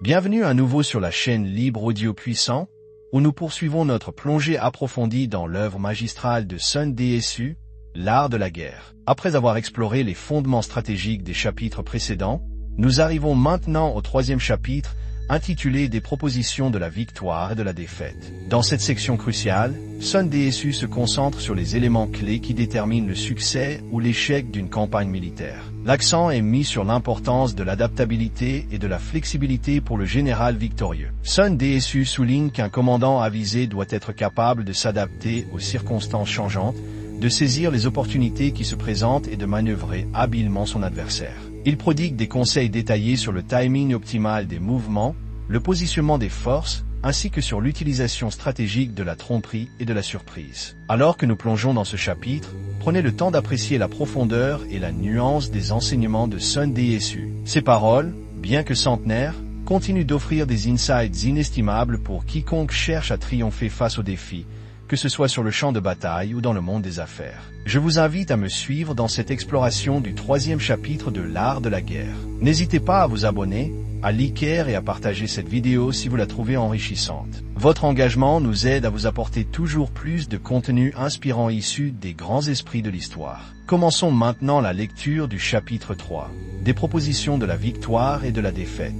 Bienvenue à nouveau sur la chaîne Libre Audio Puissant, où nous poursuivons notre plongée approfondie dans l'œuvre magistrale de Sun Tzu, L'Art de la Guerre. Après avoir exploré les fondements stratégiques des chapitres précédents, nous arrivons maintenant au troisième chapitre, intitulé Des propositions de la victoire et de la défaite. Dans cette section cruciale, Sun Tzu se concentre sur les éléments clés qui déterminent le succès ou l'échec d'une campagne militaire. L'accent est mis sur l'importance de l'adaptabilité et de la flexibilité pour le général victorieux. Sun Tzu souligne qu'un commandant avisé doit être capable de s'adapter aux circonstances changeantes, de saisir les opportunités qui se présentent et de manœuvrer habilement son adversaire. Il prodigue des conseils détaillés sur le timing optimal des mouvements, le positionnement des forces, ainsi que sur l'utilisation stratégique de la tromperie et de la surprise. Alors que nous plongeons dans ce chapitre, prenez le temps d'apprécier la profondeur et la nuance des enseignements de Sun Tzu. Ces paroles, bien que centenaires, continuent d'offrir des insights inestimables pour quiconque cherche à triompher face aux défis, que ce soit sur le champ de bataille ou dans le monde des affaires. Je vous invite à me suivre dans cette exploration du troisième chapitre de l'art de la guerre. N'hésitez pas à vous abonner, à liker et à partager cette vidéo si vous la trouvez enrichissante. Votre engagement nous aide à vous apporter toujours plus de contenu inspirant issu des grands esprits de l'histoire. Commençons maintenant la lecture du chapitre 3, des propositions de la victoire et de la défaite.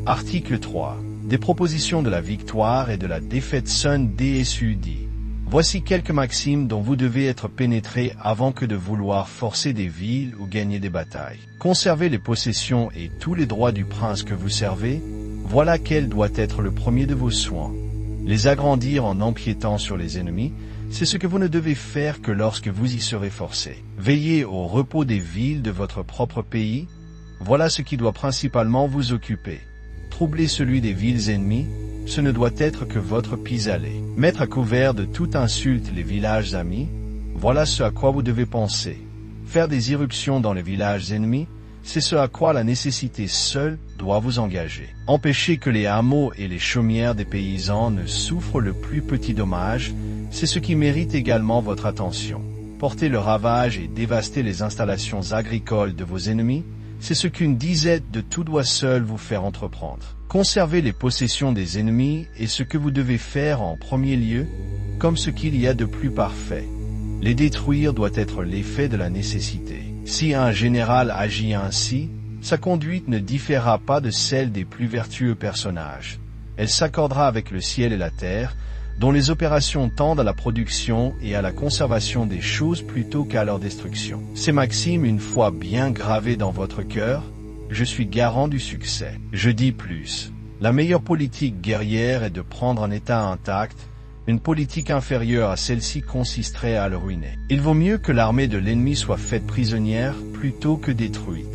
Article 3. Des propositions de la victoire et de la défaite. Sun Tzu dit: voici quelques maximes dont vous devez être pénétrés avant que de vouloir forcer des villes ou gagner des batailles. Conserver les possessions et tous les droits du prince que vous servez, voilà quel doit être le premier de vos soins. Les agrandir en empiétant sur les ennemis, c'est ce que vous ne devez faire que lorsque vous y serez forcé. Veiller au repos des villes de votre propre pays, voilà ce qui doit principalement vous occuper. Troubler celui des villes ennemies, ce ne doit être que votre pis-aller. Mettre à couvert de toute insulte les villages amis, voilà ce à quoi vous devez penser. Faire des irruptions dans les villages ennemis, c'est ce à quoi la nécessité seule doit vous engager. Empêcher que les hameaux et les chaumières des paysans ne souffrent le plus petit dommage, c'est ce qui mérite également votre attention. Porter le ravage et dévaster les installations agricoles de vos ennemis, c'est ce qu'une disette de tout doit seul vous faire entreprendre. Conserver les possessions des ennemis est ce que vous devez faire en premier lieu, comme ce qu'il y a de plus parfait. Les détruire doit être l'effet de la nécessité. Si un général agit ainsi, sa conduite ne différera pas de celle des plus vertueux personnages. Elle s'accordera avec le ciel et la terre, dont les opérations tendent à la production et à la conservation des choses plutôt qu'à leur destruction. Ces maximes, une fois bien gravées dans votre cœur, je suis garant du succès. Je dis plus. La meilleure politique guerrière est de prendre un état intact. Une politique inférieure à celle-ci consisterait à le ruiner. Il vaut mieux que l'armée de l'ennemi soit faite prisonnière plutôt que détruite.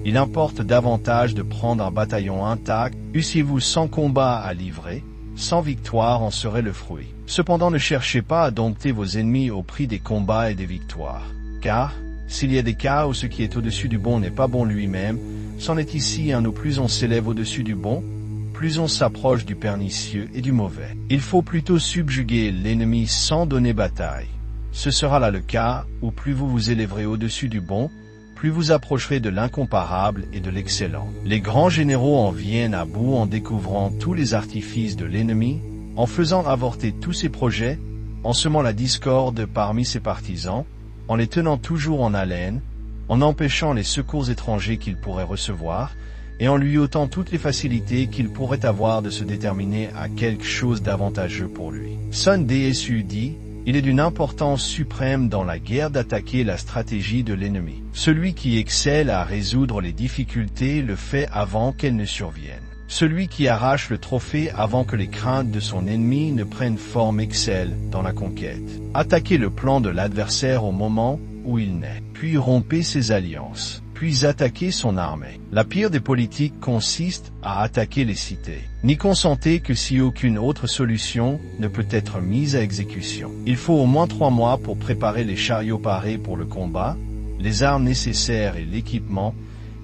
Il importe davantage de prendre un bataillon intact, eussiez-vous sans combat à livrer, sans victoire en serait le fruit. Cependant, ne cherchez pas à dompter vos ennemis au prix des combats et des victoires. Car, s'il y a des cas où ce qui est au-dessus du bon n'est pas bon lui-même, c'en est ici un où plus on s'élève au-dessus du bon, plus on s'approche du pernicieux et du mauvais. Il faut plutôt subjuguer l'ennemi sans donner bataille. Ce sera là le cas où plus vous vous élèverez au-dessus du bon, plus vous approcherez de l'incomparable et de l'excellent. Les grands généraux en viennent à bout en découvrant tous les artifices de l'ennemi, en faisant avorter tous ses projets, en semant la discorde parmi ses partisans, en les tenant toujours en haleine, en empêchant les secours étrangers qu'il pourrait recevoir, et en lui ôtant toutes les facilités qu'il pourrait avoir de se déterminer à quelque chose d'avantageux pour lui. Sun Tzu dit: il est d'une importance suprême dans la guerre d'attaquer la stratégie de l'ennemi. Celui qui excelle à résoudre les difficultés le fait avant qu'elles ne surviennent. Celui qui arrache le trophée avant que les craintes de son ennemi ne prennent forme excelle dans la conquête. Attaquer le plan de l'adversaire au moment où il naît, puis rompez ses alliances, puis attaquer son armée. La pire des politiques consiste à attaquer les cités. N'y consentez que si aucune autre solution ne peut être mise à exécution. Il faut au moins 3 mois pour préparer les chariots parés pour le combat, les armes nécessaires et l'équipement,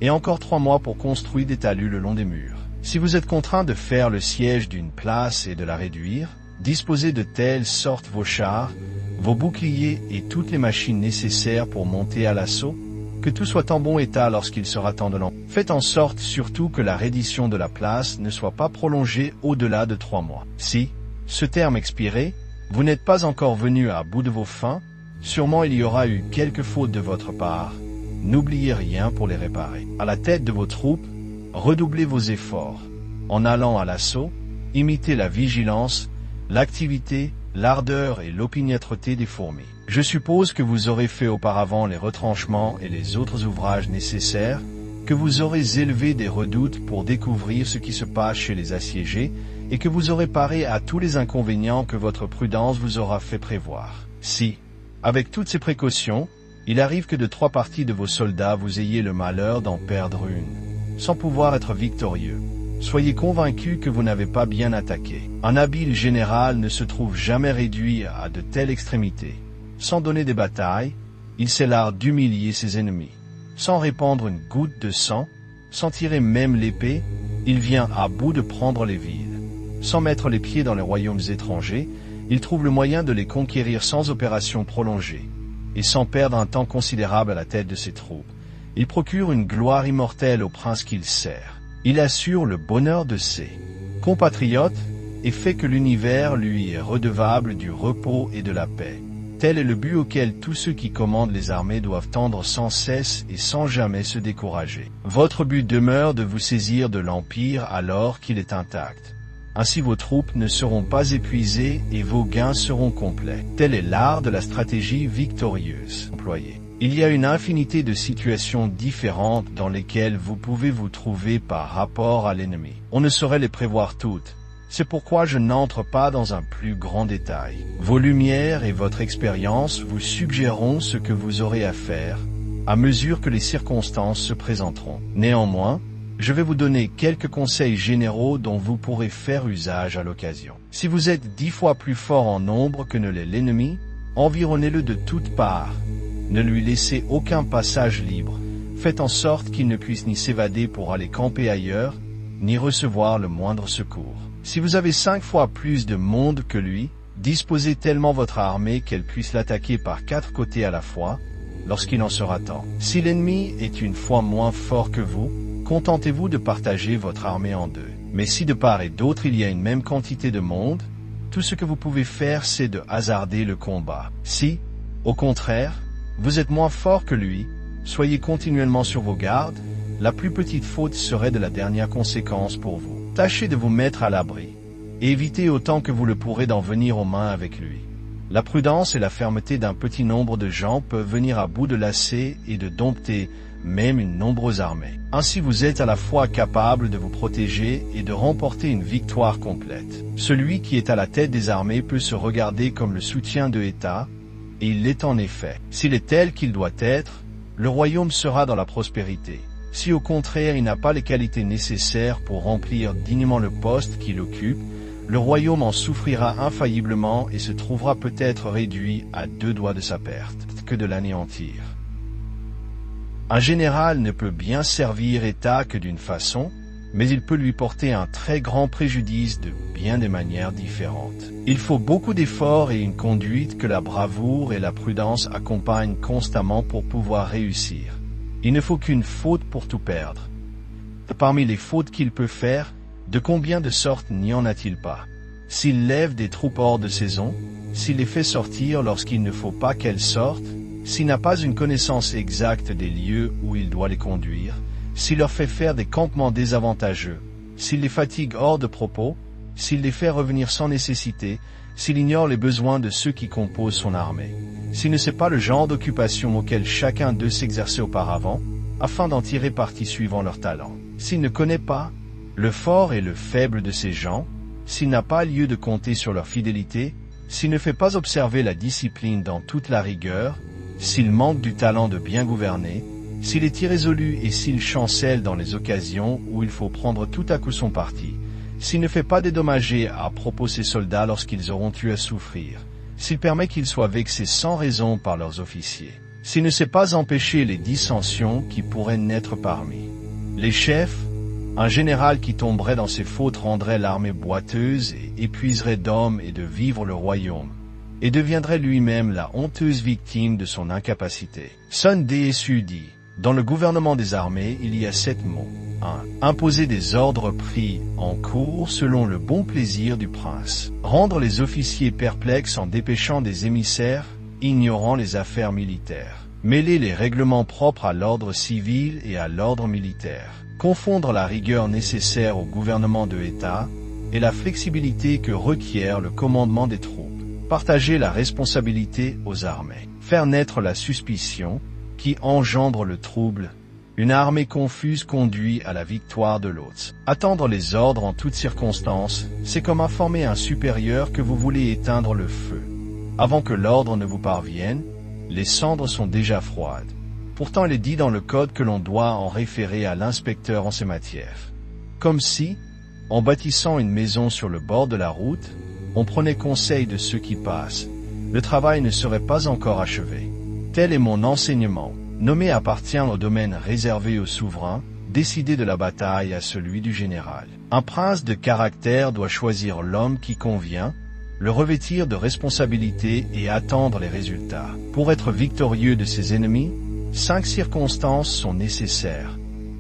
et encore 3 mois pour construire des talus le long des murs. Si vous êtes contraint de faire le siège d'une place et de la réduire, disposez de telle sorte vos chars, vos boucliers et toutes les machines nécessaires pour monter à l'assaut, que tout soit en bon état lorsqu'il sera temps de l'envoyer. Faites en sorte surtout que la reddition de la place ne soit pas prolongée au-delà de 3 mois. Si, ce terme expiré, vous n'êtes pas encore venu à bout de vos fins, sûrement il y aura eu quelques fautes de votre part. N'oubliez rien pour les réparer. À la tête de vos troupes, redoublez vos efforts. En allant à l'assaut, imitez la vigilance, l'activité, l'ardeur et l'opiniâtreté des fourmis. Je suppose que vous aurez fait auparavant les retranchements et les autres ouvrages nécessaires, que vous aurez élevé des redoutes pour découvrir ce qui se passe chez les assiégés, et que vous aurez paré à tous les inconvénients que votre prudence vous aura fait prévoir. Si, avec toutes ces précautions, il arrive que de 3 parties de vos soldats vous ayez le malheur d'en perdre une, sans pouvoir être victorieux, soyez convaincus que vous n'avez pas bien attaqué. Un habile général ne se trouve jamais réduit à de telles extrémités. Sans donner des batailles, il sait l'art d'humilier ses ennemis. Sans répandre une goutte de sang, sans tirer même l'épée, il vient à bout de prendre les villes. Sans mettre les pieds dans les royaumes étrangers, il trouve le moyen de les conquérir sans opération prolongée, et sans perdre un temps considérable à la tête de ses troupes. Il procure une gloire immortelle au prince qu'il sert. Il assure le bonheur de ses compatriotes et fait que l'univers lui est redevable du repos et de la paix. Tel est le but auquel tous ceux qui commandent les armées doivent tendre sans cesse et sans jamais se décourager. Votre but demeure de vous saisir de l'Empire alors qu'il est intact. Ainsi vos troupes ne seront pas épuisées et vos gains seront complets. Tel est l'art de la stratégie victorieuse employée. Il y a une infinité de situations différentes dans lesquelles vous pouvez vous trouver par rapport à l'ennemi. On ne saurait les prévoir toutes. C'est pourquoi je n'entre pas dans un plus grand détail. Vos lumières et votre expérience vous suggéreront ce que vous aurez à faire, à mesure que les circonstances se présenteront. Néanmoins, je vais vous donner quelques conseils généraux dont vous pourrez faire usage à l'occasion. Si vous êtes 10 fois plus fort en nombre que ne l'est l'ennemi, environnez-le de toutes parts. Ne lui laissez aucun passage libre. Faites en sorte qu'il ne puisse ni s'évader pour aller camper ailleurs, ni recevoir le moindre secours. Si vous avez 5 fois plus de monde que lui, disposez tellement votre armée qu'elle puisse l'attaquer par 4 côtés à la fois, lorsqu'il en sera temps. Si l'ennemi est une fois moins fort que vous, contentez-vous de partager votre armée en 2. Mais si de part et d'autre il y a une même quantité de monde, tout ce que vous pouvez faire c'est de hasarder le combat. Si, au contraire, vous êtes moins fort que lui, soyez continuellement sur vos gardes, la plus petite faute serait de la dernière conséquence pour vous. Tâchez de vous mettre à l'abri, et évitez autant que vous le pourrez d'en venir aux mains avec lui. La prudence et la fermeté d'un petit nombre de gens peuvent venir à bout de lacets et de dompter même une nombreuse armée. Ainsi vous êtes à la fois capable de vous protéger et de remporter une victoire complète. Celui qui est à la tête des armées peut se regarder comme le soutien de l'État, et il l'est en effet. S'il est tel qu'il doit être, le royaume sera dans la prospérité. Si au contraire il n'a pas les qualités nécessaires pour remplir dignement le poste qu'il occupe, le royaume en souffrira infailliblement et se trouvera peut-être réduit à 2 doigts de sa perte, que de l'anéantir. Un général ne peut bien servir État que d'une façon, mais il peut lui porter un très grand préjudice de bien des manières différentes. Il faut beaucoup d'efforts et une conduite que la bravoure et la prudence accompagnent constamment pour pouvoir réussir. Il ne faut qu'une faute pour tout perdre. Parmi les fautes qu'il peut faire, de combien de sortes n'y en a-t-il pas? S'il lève des troupes hors de saison, s'il les fait sortir lorsqu'il ne faut pas qu'elles sortent, s'il n'a pas une connaissance exacte des lieux où il doit les conduire, s'il leur fait faire des campements désavantageux, s'il les fatigue hors de propos, s'il les fait revenir sans nécessité, s'il ignore les besoins de ceux qui composent son armée, s'il ne sait pas le genre d'occupation auquel chacun d'eux s'exerçait auparavant, afin d'en tirer parti suivant leur talent, s'il ne connaît pas le fort et le faible de ces gens, s'il n'a pas lieu de compter sur leur fidélité, s'il ne fait pas observer la discipline dans toute la rigueur, s'il manque du talent de bien gouverner, s'il est irrésolu et s'il chancelle dans les occasions où il faut prendre tout à coup son parti, s'il ne fait pas dédommager à propos ses soldats lorsqu'ils auront eu à souffrir, s'il permet qu'ils soient vexés sans raison par leurs officiers, s'il ne sait pas empêcher les dissensions qui pourraient naître parmi les chefs, un général qui tomberait dans ses fautes rendrait l'armée boiteuse et épuiserait d'hommes et de vivres le royaume, et deviendrait lui-même la honteuse victime de son incapacité. Sun Tzu dit, Dans le gouvernement des armées, il y a 7 mots. 1. Imposer des ordres pris en cours selon le bon plaisir du prince. Rendre les officiers perplexes en dépêchant des émissaires, ignorant les affaires militaires. Mêler les règlements propres à l'ordre civil et à l'ordre militaire. Confondre la rigueur nécessaire au gouvernement de État et la flexibilité que requiert le commandement des troupes. Partager la responsabilité aux armées. Faire naître la suspicion qui engendre le trouble. Une armée confuse conduit à la victoire de l'autre. Attendre les ordres en toutes circonstances, c'est comme informer un supérieur que vous voulez éteindre le feu. Avant que l'ordre ne vous parvienne, les cendres sont déjà froides. Pourtant, il est dit dans le code que l'on doit en référer à l'inspecteur en ces matières. Comme si, en bâtissant une maison sur le bord de la route, on prenait conseil de ceux qui passent. Le travail ne serait pas encore achevé. Tel est mon enseignement. Nommé appartient au domaine réservé au souverain, décider de la bataille à celui du général. Un prince de caractère doit choisir l'homme qui convient, le revêtir de responsabilités et attendre les résultats. Pour être victorieux de ses ennemis, 5 circonstances sont nécessaires.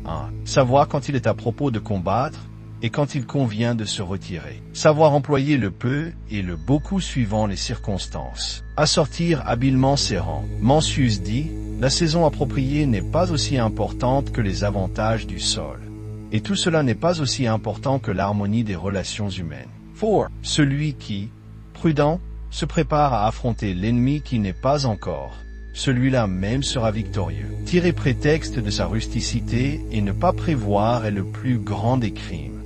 1. Savoir quand il est à propos de combattre et quand il convient de se retirer. Savoir employer le peu et le beaucoup suivant les circonstances. Assortir habilement ses rangs. Mencius dit, la saison appropriée n'est pas aussi importante que les avantages du sol. Et tout cela n'est pas aussi important que l'harmonie des relations humaines. 4. Celui qui, prudent, se prépare à affronter l'ennemi qui n'est pas encore. Celui-là même sera victorieux. Tirer prétexte de sa rusticité et ne pas prévoir est le plus grand des crimes.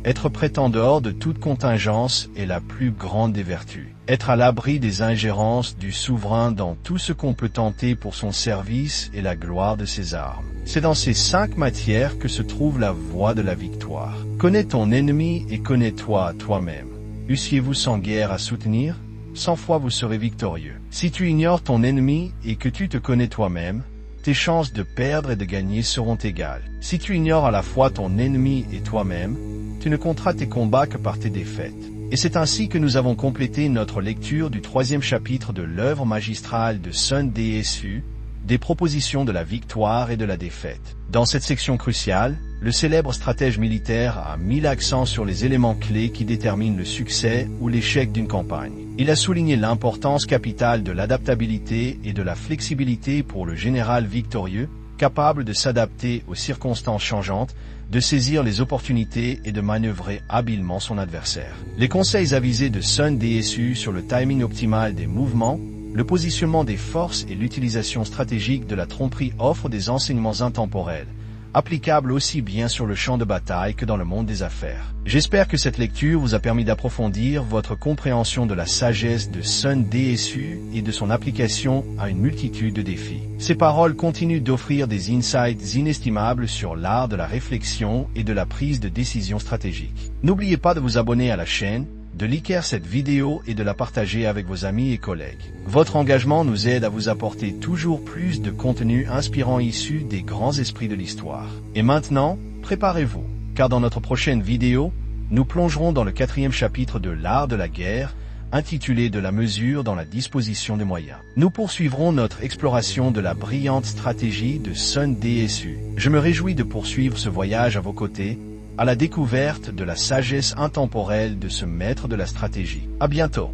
Être prêt en dehors de toute contingence est la plus grande des vertus. Être à l'abri des ingérences du souverain dans tout ce qu'on peut tenter pour son service et la gloire de ses armes. C'est dans ces 5 matières que se trouve la voie de la victoire. Connais ton ennemi et connais-toi toi-même. Eussiez-vous sans guerre à soutenir? 100 fois vous serez victorieux. Si tu ignores ton ennemi et que tu te connais toi-même, tes chances de perdre et de gagner seront égales. Si tu ignores à la fois ton ennemi et toi-même, tu ne compteras tes combats que par tes défaites. Et c'est ainsi que nous avons complété notre lecture du 3e chapitre de l'œuvre magistrale de Sun DSU, des propositions de la victoire et de la défaite. Dans cette section cruciale, le célèbre stratège militaire a mis l'accent sur les éléments clés qui déterminent le succès ou l'échec d'une campagne. Il a souligné l'importance capitale de l'adaptabilité et de la flexibilité pour le général victorieux, capable de s'adapter aux circonstances changeantes, de saisir les opportunités et de manœuvrer habilement son adversaire. Les conseils avisés de Sun DSU sur le timing optimal des mouvements, le positionnement des forces et l'utilisation stratégique de la tromperie offrent des enseignements intemporels, applicables aussi bien sur le champ de bataille que dans le monde des affaires. J'espère que cette lecture vous a permis d'approfondir votre compréhension de la sagesse de Sun DSU et de son application à une multitude de défis. Ces paroles continuent d'offrir des insights inestimables sur l'art de la réflexion et de la prise de décision stratégique. N'oubliez pas de vous abonner à la chaîne, de liker cette vidéo et de la partager avec vos amis et collègues. Votre engagement nous aide à vous apporter toujours plus de contenu inspirant issu des grands esprits de l'histoire. Et maintenant, préparez-vous, car dans notre prochaine vidéo, nous plongerons dans le 4e chapitre de l'art de la guerre, intitulé de la mesure dans la disposition des moyens. Nous poursuivrons notre exploration de la brillante stratégie de Sun DSU. Je me réjouis de poursuivre ce voyage à vos côtés, à la découverte de la sagesse intemporelle de ce maître de la stratégie. À bientôt.